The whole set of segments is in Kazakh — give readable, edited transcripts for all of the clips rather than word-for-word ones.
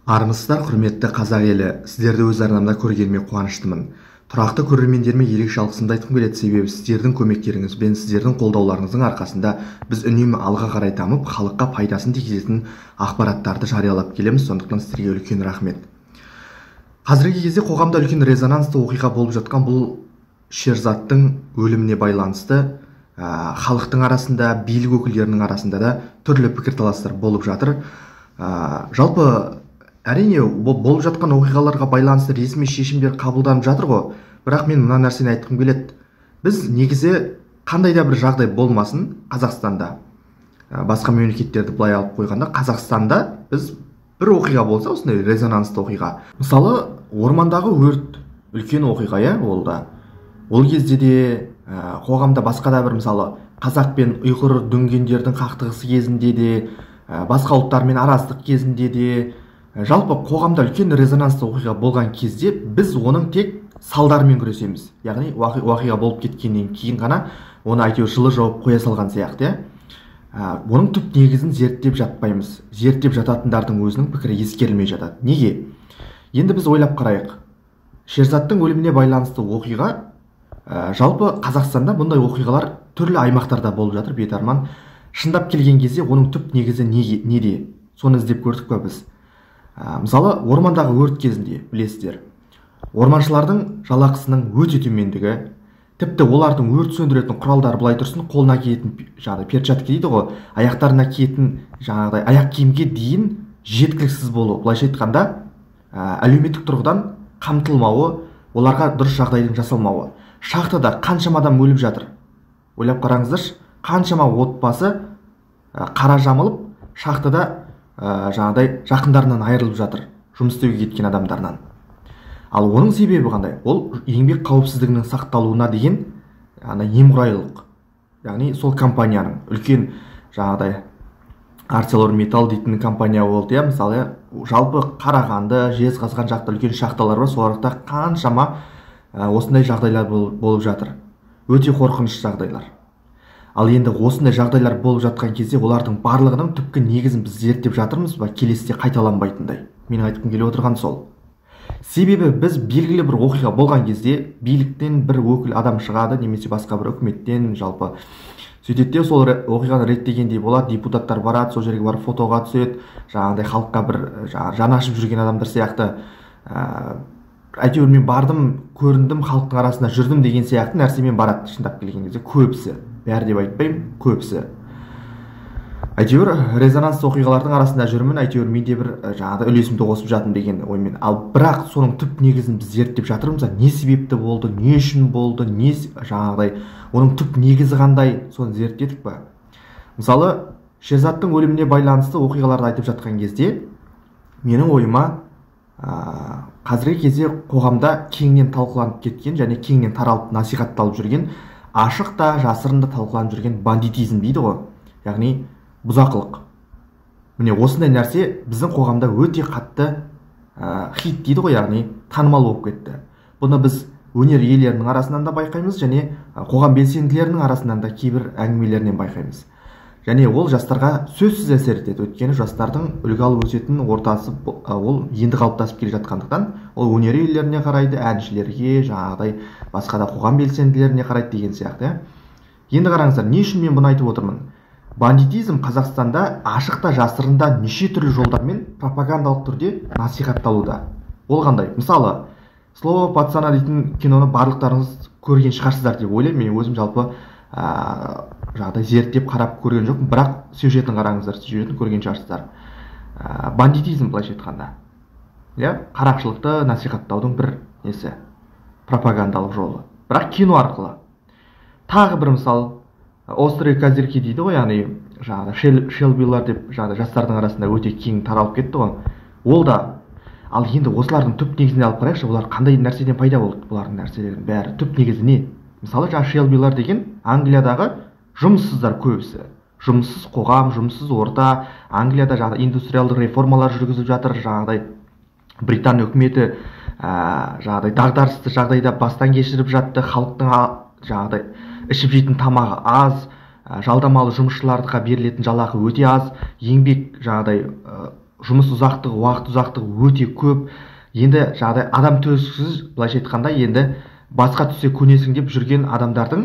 Армысыздар, құрметті қазақ елі. Сіздерді өз арнамда көргеніме қуаныштымын. Тұрақты көрермендеріме ерекше алғысымды айтқым келеді, себебі сіздердің көмектеріңізбен, сіздердің қолдауларыңыздың арқасында біз үнемі алға қарай дамып, халыққа пайдасын тигізетін ақпараттарды жариялап келеміз. Сондықтан сіздерге үлкен рахмет. Қазіргі кезде қоғамда үлкен резонансты оқиға болып жатқан бұл Шерзаттың өліміне байланысты халықтың арасында, билік өкілдерінің арасында да түрлі пікірталастар болып жатыр. Жалпы әрине болып жатқан оқиғаларға байланысты ресми шешімдер қабылданып жатыр ғой. Бірақ мен мына нәрсені айтқым келеді. Біз негізі қандай да бір жағдай болмасын Қазақстанда, басқа мемлекеттерді былай алып қойғанда, Қазақстанда біз бір оқиға болса, осындай резонансты оқиға. Мысалы, ормандағы өрт үлкен оқиға, ол кезде де қоғамда басқа да бір, мысалы, қазақ пен ұйғыр дүнгендердің қақтығысы кезінде де, басқа ұлттармен арастық кезінде де, жалпы қоғамда үлкен резонансты оқиға болған кезде біз оның тек салдарымен күресеміз. Яғни оқиға болып кеткеннен кейін ғана оны әйтеуір жылы жауып қоя салған сияқты. Оның түп негізін зерттеп жатпаймыз. Зерттеп жататындардың өзінің пікірі ескерілмей жатады. Неге? Енді біз ойлап қарайық. Шерзаттың өліміне байланысты оқиға, жалпы Қазақстанда бұндай оқиғалар түрлі аймақтарда болып жатыр, бетарман. Шындап келген кезде оның түп негізі неде? Соны іздеп көрдік па біз? Мысалы, ормандағы өрт кезінде, білесіздер, орманшылардың жалақысының өте төмендігі, тіпті олардың өрт сөндіретін құралдары былай тұрсын, қолына киетін перчатка дейді ғой, аяқтарына киетін аяқ киімге дейін жеткіліксіз болу. Былайша айтқанда, әлеуметтік тұрғыдан қамтылмауы, оларға дұрыс жағдайдың жасалмауы. Шахтада қаншама адам өліп жатыр. Ойлап қараңыздаршы, қаншама отбасы қара жамылып, шахтада жақындарынан айырылып жатыр, жұмыс істеуге кеткен адамдарынан. Ал оның себебі қандай? Ол еңбек қауіпсіздігінің сақталуына деген немқұрайлылық. Яғни сол компанияның үлкен ArcelorMittal дейтін компания болды, мысалы, жалпы Қарағанды, Жезқазған жақта үлкен шахталар бар, соларда қаншама осындай жағдайлар болып жатыр. Өте қорқынышты жағдайлар. Ал енді осындай жағдайлар болып жатқан кезде олардың барлығының түпкі негізін біз зерттеп жатырмыз ба, келесіде қайталанбайтындай? Менің айтқым келіп отырған сол. Себебі біз белгілі бір оқиға болған кезде биліктен бір өкіл адам шығады, немесе басқа бір үкіметтен, жалпы сөйтеді, сол оқиғаны реттегендей болады, депутаттар барады, сол жерге барып фотоға түседі, халыққа бір жаны ашып жүрген адамдар сияқты, әйтеуір мен бардым, көріндім, халықтың арасында жүрдім деген сияқты нәрсемен барады, шындап келген кезде көбісі. Бәрі деп айтпаймын, көбісі. Әйтеуір резонансты оқиғалардың арасында жүрмін, әйтеуір менде бір үлесімді қосып жатырмын деген оймен. Ал бірақ соның түп негізін біз зерттеп жатырмыз, не себепті болды, не үшін болды, оның түп негізі қандай, соны зерттедік па? Мысалы, Шерзаттың өліміне байланысты оқиғаларды айтып жатқан кезде, менің ойыма қазіргі кезде қоғамда кеңінен талқыланып кеткен және кеңінен таралып насихатталып жүрген, ашық та жасырында талқыланып жүрген бандитизм дейді ғой, яғни бұзақылық. Міне осындай нәрсе біздің қоғамда өте қатты хит дейді ғой, яғни танымал болып кетті. Бұны біз өнер иелерінің арасынан да байқаймыз және қоғам белсенділерінің арасынан да кейбір әңгімелерінен байқаймыз. Және ол жастарға сөзсіз әсер етеді. Өйткені жастардың үлгі алып өсетін ортасы ол енді қалыптасып келе жатқандықтан, ол өнер иелеріне қарайды, әншілерге, басқа да қоғам белсенділеріне қарайды деген сияқты. Енді қараңыздар, не үшін мен бұны айтып отырмын? Бандитизм Қазақстанда ашықта жасырында неше түрлі жолдармен пропагандалық түрде насихатталуда. Ол қандай? Мысалы, Слово пацана дейтін киноны барлықтарыңыз көрген шығарсыздар деп ойлаймын. Мен өзім жалпы зерттеп қарап көрген жоқпын, бірақ сюжетін қараңыздар, сюжетін көрген шығарсыздар. Бандитизм былайша айтқанда, қарақшылықты насихаттаудың бір несі, пропагандалық жолы. Бірақ кино арқылы. Тағы бір мысал, острые козырьки дейді ғой, яғни шелбилар деп жастардың арасында өте кең таралып кетті ғой. Ол да. Ал енді осылардың түп негізіне алып қарайықшы, олар қандай нәрседен пайда болды? Бұлардың нәрселердің бәрі түп негізі не? Мысалы, шелбилар деген Англиядағы жұмыссыздар көбісі. Жұмыссыз қоғам, жұмыссыз орта, Англияда индустриалдық реформалар жүргізіп жатыр, Британ үкіметі дағдарысты жағдайда бастан кешіріп жатты, халықтың ішіп жейтін тамағы аз, жалдамалы жұмысшыларға берілетін жалақы өте аз, еңбек жұмыс ұзақтығы, уақыт ұзақтығы өте көп. Енді жағдай адам төзгісіз, былайша айтқанда, енді басқа түссе көнесің деп жүрген адамдардың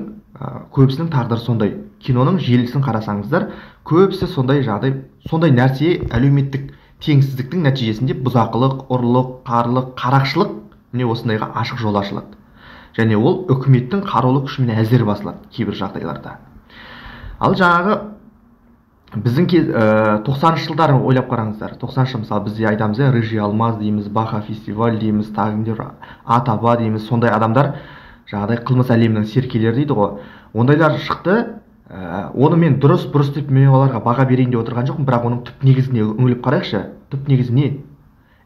көбісінің тағдыры сондай. Киноның желісін қарасаңыздар, көбісі сондай жағдай, сондай нәрсе әлеуметтік теңсіздіктің нәтижесінде бұзақылық, ұрлық, қарлық, қарақшылық міне осындайға ашық жол ашылады. Және ол үкіметтің қарулы күшімен әзер басылады кейбір жағдайларда. Ал жаңағы біздің 90-шы жылдары ойлап қараңыздар. 90-шы мысалы бізде айтамыз, Рыжий алмаз дейміз, Баха фестиваль дейміз, тағындер Атаба дейміз, сондай адамдар жаңағыдай қылмыс әлемінің серкелері дейді ғой. Ондайлар шықты. Оны мен дұрыс деп мен оларға баға берейін деп отырған жоқпын, бірақ оның түп негізіне үңіліп қарайықшы. Түп негізі не?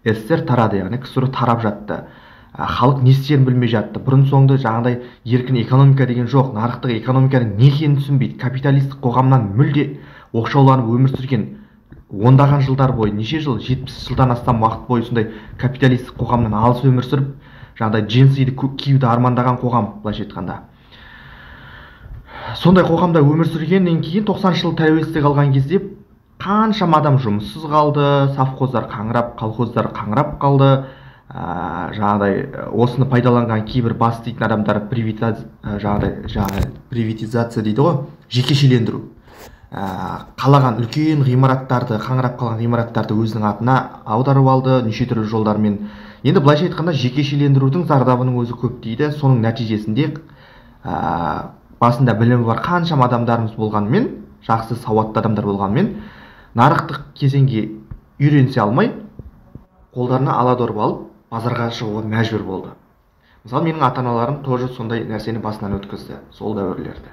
СССР тарады, яғни КСР тарап жатты. Халық не істерін білмей жатты. Бұрын соңды жаңағыдай еркін экономика деген жоқ, нарықтық экономиканың не екенін түсінбейді. Капиталистік қоғамнан мүлде оқшауланып өмір сүрген ондаған жылдар бойы, неше жыл, 70 жылдан астам уақыт бойы сондай капиталистік қоғамнан алыс өмір сүріп, жаңағыдай джинсиді киюді армандаған қоғам, былайша айтқанда. Сондай қоғамда өмір сүргеннен кейін 90 жыл тәуелсіздік алған кезде қаншама адам жұмыссыз қалды, совхоздар қаңырап, колхоздар қаңырап қалды. Жаңағыдай осыны пайдаланған кейбір бас дейтін адамдар приватизация дейді ғой, жекешелендіру. Қалаған үлкен ғимараттарды, қаңырап қалған ғимараттарды өзінің атына аударып алды, неше түрлі жолдармен. Енді былайша айтқанда жекешелендірудің зардабының өзі көп дейді. Соның нәтижесінде басында білімі бар қаншама адамдарымыз болғанымен, жақсы сауатты адамдар болғанымен, нарықтық кезеңге үйренісе алмай, қолдарына аладорып алып, базарға шығуға мәжбүр болды. Мысалы, менің ата-аналарым тоже сондай нәрсені басынан өткізді, сол дәуірлерді.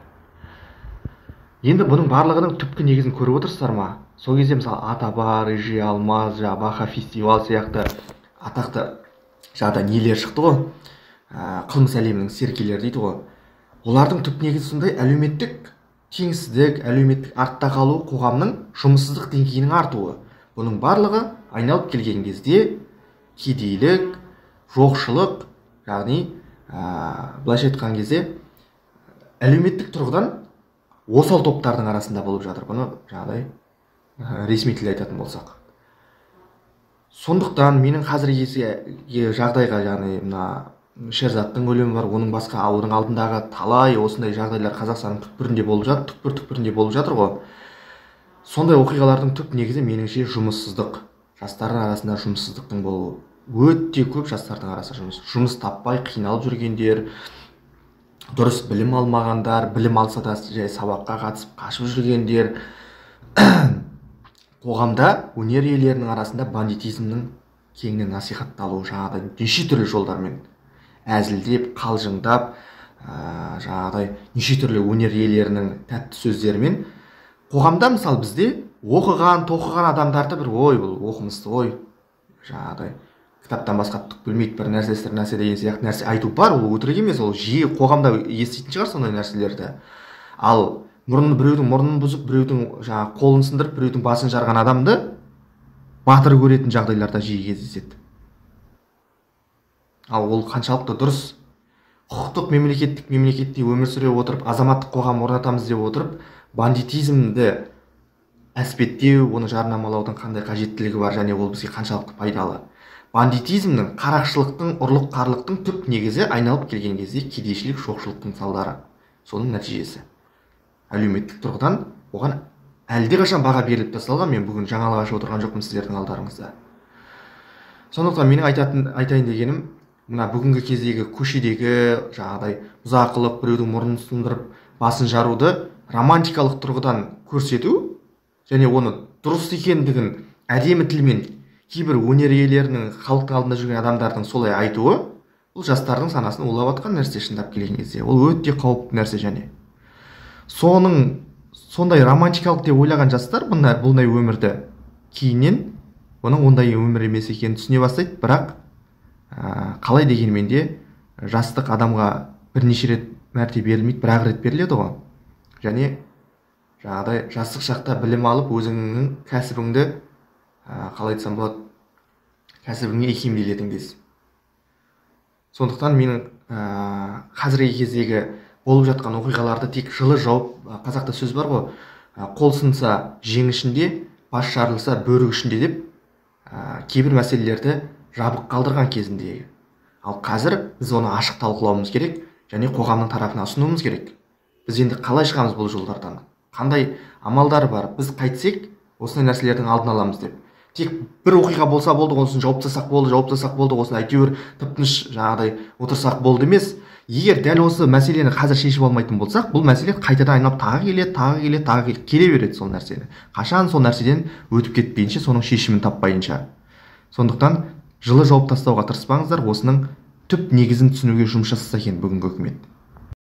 Енді бұның барлығының түпкі негізін көріп отырсыздар ма? Сол кезде мысалы Атаба, Рыжий алмаз, Баха фестиваль сияқты атақты жағдай нелер шықты ғой, қылмыс әлемінің серкелері дейді ғой. Олардың түп негізі сондай әлеуметтік теңсіздік, әлеуметтік артта қалу, қоғамның жұмыссыздық деңгейінің артуы. Бұның барлығы айналып келген кезде кедейлік, жоқшылық, яғни былайша айтқан кезде әлеуметтік тұрғыдан осал топтардың арасында болып жатыр. Бұны жағдай ресми тілде айтатын болсақ. Сондықтан менің қазіргі жағдайға, яғни мына Шерзаттың өлімі бар, оның басқа ауылдың алдындағы талай осындай жағдайлар Қазақстанның түкпірінде болып жатыр, түкпір-түкпірінде болып жатыр ғой. Сондай оқиғалардың түп негізі меніңше жұмыссыздық. Жастардың арасында жұмыссыздықтың болуы. Өте көп жастардың арасында жұмыс таппай қиналып жүргендер, дұрыс білім алмағандар, білім алса да жай сабаққа қатысып қашып жүргендер. Қоғамда өнер иелерінің арасында бандитизмнің кеңінен насихатталуы, жаңағыдай неше түрлі жолдармен әзілдеп, қалжыңдап, жаңағыдай неше түрлі өнер иелерінің тәтті сөздерімен қоғамда мысалы бізде оқыған, тоқыған адамдарды бір ой, бұл оқымысты ой, жаңағыдай кітаптан басқа түк білмейді, бір нәрсе деген сияқты нәрсе айту бар, ол өтірік емес, ол жиі қоғамда еститін шығар сондай нәрселерді. Ал біреудің мұрнын бұзып, біреудің жаңағы қолын сындырып, біреудің басын жарған адамды батыр көретін жағдайларда жиі кездеседі. Ал ол қаншалықты дұрыс? Құқықтық мемлекетте өмір сүре отырып, азаматтық қоғам орнатамыз деп отырып, бандитизмді әспеттеу, оны жарнамалаудың қандай қажеттілігі бар, және ол бізге қаншалықты пайдалы? Бандитизмнің, қарақшылықтың, ұрлық қарлықтың түп негізі айналып келген кезде кедейшілік, жоқшылықтың салдары. Соның нәтижесі. Әлеуметтік тұрғыдан оған әлдеқашан баға беріліп тасталған. Мен бүгін жаңалық ашып отырған жоқпын сіздердің алдарыңызда. Сондықтан менің айтайын дегенім, мына бүгінгі кездегі көшедегі жаңағыдай бұзақылық, біреудің мұрнын сындырып, басын жаруды романтикалық тұрғыдан көрсету және оны дұрыс екендігін әдемі тілмен кейбір өнер иелерінің, халықтың алдында жүрген адамдардың солай айтуы, бұл жастардың санасын улап атқан нәрсе шындап келген кезде. Ол өте қауіпті нәрсе және. Сондай романтикалық деп ойлаған жастар бұндай өмірді кейіннен оның ондай өмір емес екенін түсіне бастайды, бірақ қалай дегенмен де жастық адамға бірнеше рет мәрте берілмейді, бір-ақ рет беріледі ғой. Және жаңағыдай жастық шақта білім алып, өзіңнің кәсібіңді қалай айтсам болады, кәсібіңе икемделетін кез. Сондықтан менің қазіргі кездегі болып жатқан оқиғаларды тек жылы жауып, қазақта сөз бар ғой, қол сынса жең ішінде, бас жарылса бөрік ішінде деп, кейбір мәселелерді жабық қалдырған кезіндегі. Ал қазір біз оны ашық талқылауымыз керек және қоғамның тарапына ұсынуымыз керек. Біз енді қалай шығамыз бұл жолдардан? Қандай амалдар бар? Біз қайтсек осындай нәрселердің алдын аламыз деп. Тек бір оқиға болса болды, онысын жауып тастасақ болды, осыны әйтеуір тып-тыныш жаңағыдай отырсақ болды емес. Егер дәл осы мәселені қазір шешіп алмайтын болсақ, бұл мәселе қайтадан айналып тағы келе береді сол нәрсені. Қашан сол нәрседен өтіп кетпейінше, соның шешімін таппайынша. Сондықтан жылы жауып тастауға тырыспаңыздар, осының түп негізін түсінуге жұмыс жасаса екен бүгінгі үкімет.